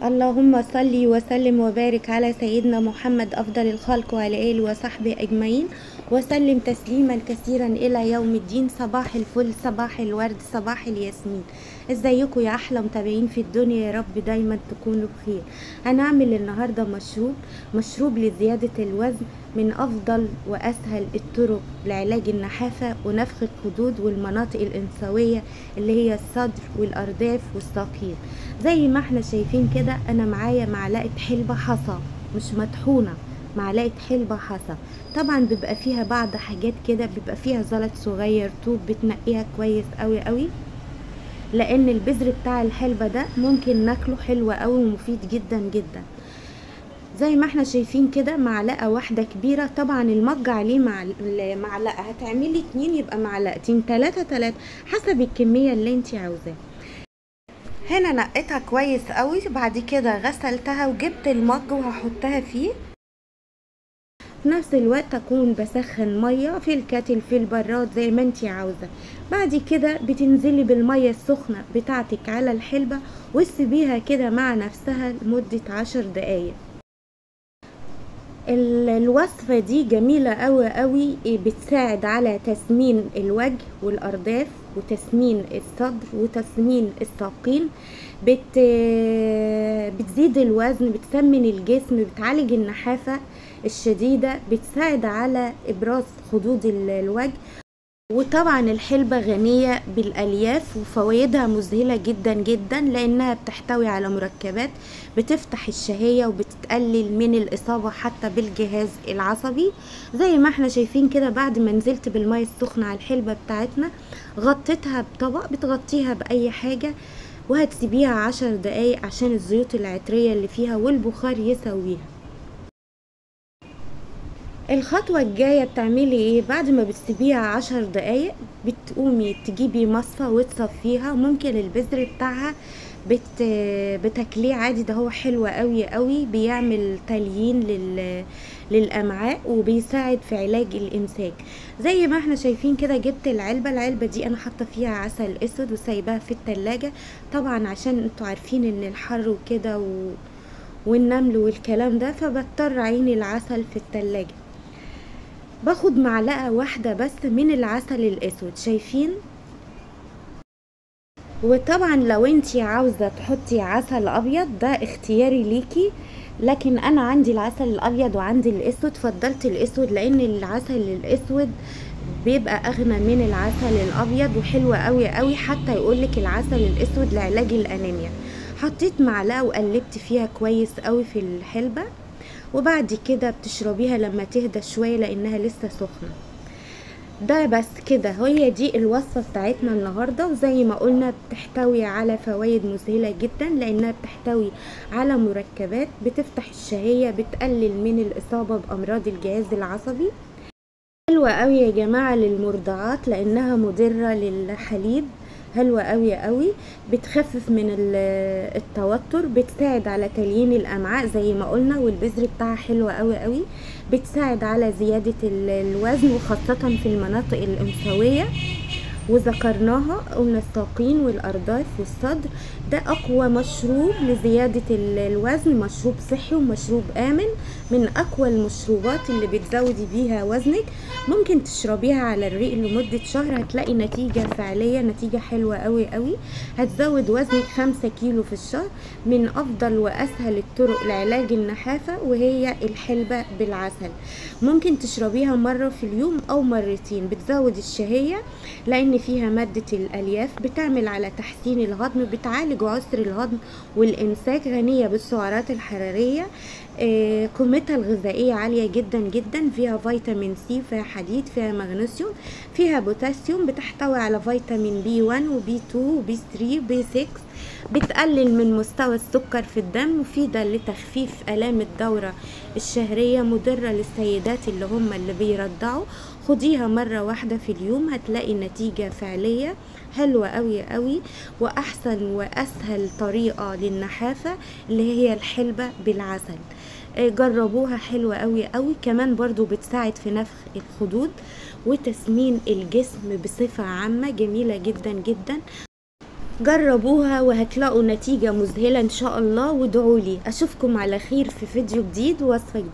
اللهم صل وسلم وبارك على سيدنا محمد أفضل الخلق وعلى آله وصحبه أجمعين، وسلم تسليما كثيرا إلى يوم الدين. صباح الفل، صباح الورد، صباح الياسمين. ازيكم يا أحلى متابعين في الدنيا؟ يا رب دايما تكونوا بخير. هنعمل النهاردة مشروب لزيادة الوزن من أفضل وأسهل الطرق لعلاج النحافة ونفخ الخدود والمناطق الأنثوية اللي هي الصدر والأرداف والساقين. زي ما احنا شايفين كده، أنا معايا معلقة حلبة حصى مش مطحونة، معلقة حلبة حصى. طبعا بيبقى فيها بعض حاجات كده، بيبقى فيها زلط صغير، طوب، بتنقيها كويس قوي قوي، لأن البذر بتاع الحلبة ده ممكن ناكله حلو قوي ومفيد جدا جدا. زي ما احنا شايفين كده، معلقة واحدة كبيرة. طبعا المج عليه معلقة، هتعملي 2 يبقى معلقتين، 3 حسب الكمية اللي انت عاوزاها. هنا نقيتها كويس قوي، بعد كده غسلتها وجبت المج وهحطها فيه. في نفس الوقت اكون بسخن ميه في الكاتل في البراد زي ما انت عاوزه. بعد كده بتنزلي بالميه السخنه بتاعتك على الحلبة وتسيبيها كده مع نفسها لمدة 10 دقايق. الوصفة دي جميلة قوي قوي، بتساعد على تسمين الوجه والأرداف وتسمين الصدر وتسمين الساقين، بتزيد الوزن، بتسمن الجسم، بتعالج النحافة الشديدة، بتساعد على إبراز خدود الوجه. وطبعا الحلبة غنية بالألياف وفوائدها مذهلة جدا جدا، لأنها بتحتوي على مركبات بتفتح الشهية وبتقلل من الإصابة حتى بالجهاز العصبي. زي ما احنا شايفين كده، بعد ما نزلت بالمية السخنة على الحلبة بتاعتنا، غطيتها بطبق، بتغطيها بأي حاجة وهتسيبيها 10 دقايق عشان الزيوت العطرية اللي فيها والبخار يسويها. الخطوة الجاية بتعملي ايه؟ بعد ما بتسيبيها 10 دقايق بتقومي تجيبي مصفى وتصفيها. ممكن البذر بتاعها بتاكليه عادي، ده هو حلو قوي قوي، بيعمل تليين للامعاء وبيساعد في علاج الامساك. زي ما احنا شايفين كده، جبت العلبة دي انا حاطه فيها عسل اسود وسايباها في التلاجة، طبعا عشان انتوا عارفين ان الحر وكده والنمل والكلام ده، فبضطر عيني العسل في التلاجة. باخد معلقة واحدة بس من العسل الاسود، شايفين؟ وطبعا لو انتي عاوزة تحطي عسل ابيض ده اختياري ليكي، لكن انا عندي العسل الابيض وعندي الاسود، فضلت الاسود لان العسل الاسود بيبقى اغنى من العسل الابيض وحلو قوي قوي. حتى يقولك العسل الاسود لعلاج الانيميا. حطيت معلقة وقلبت فيها كويس قوي في الحلبة، وبعد كده بتشربيها لما تهدى شوية لانها لسه سخنة. ده بس كده، هي دي الوصفة بتاعتنا النهاردة. وزي ما قلنا بتحتوي على فوائد مذهلة جدا، لانها بتحتوي على مركبات بتفتح الشهية، بتقلل من الاصابة بامراض الجهاز العصبي. حلوة قوي يا جماعة للمرضعات لانها مضرة للحليب، حلوة قوي قوي، بتخفف من التوتر، بتساعد على تليين الامعاء زي ما قلنا، والبذر بتاعها حلو قوي قوي، بتساعد على زيادة الوزن وخاصة في المناطق الأنثوية. وذكرناها، قلنا الساقين والأرداف والصدر. ده أقوى مشروب لزيادة الوزن، مشروب صحي ومشروب آمن، من أقوى المشروبات اللي بتزودي بيها وزنك. ممكن تشربيها على الريق لمدة شهر، هتلاقي نتيجة فعلية، نتيجة حلوة قوي قوي، هتزود وزنك 5 كيلو في الشهر. من أفضل وأسهل الطرق لعلاج النحافة وهي الحلبة بالعسل. ممكن تشربيها مرة في اليوم أو مرتين، بتزود الشهية لأن فيها مادة الألياف، بتعمل على تحسين الهضم، بتعالج عسر الهضم والإمساك، غنية بالسعرات الحرارية، قيمتها الغذائية عالية جدا جدا، فيها فيتامين سي، فيها حديد، فيها مغنيسيوم، فيها بوتاسيوم، بتحتوي على فيتامين بي 1 وبي 2 وبي 3 وبي 6، بتقلل من مستوى السكر في الدم، مفيدة لتخفيف آلام الدورة الشهرية، مضرة للسيدات اللي بيرضعوا. خديها مرة واحدة في اليوم، هتلاقي نتيجة فعلية حلوة قوي قوي. وأحسن وأسهل طريقة للنحافة اللي هي الحلبة بالعسل، جربوها، حلوة قوي قوي. كمان برضو بتساعد في نفخ الخدود وتسمين الجسم بصفة عامة، جميلة جدا جدا. جربوها وهتلاقوا نتيجة مذهلة ان شاء الله، وادعولي. اشوفكم على خير في فيديو جديد ووصفة جديدة.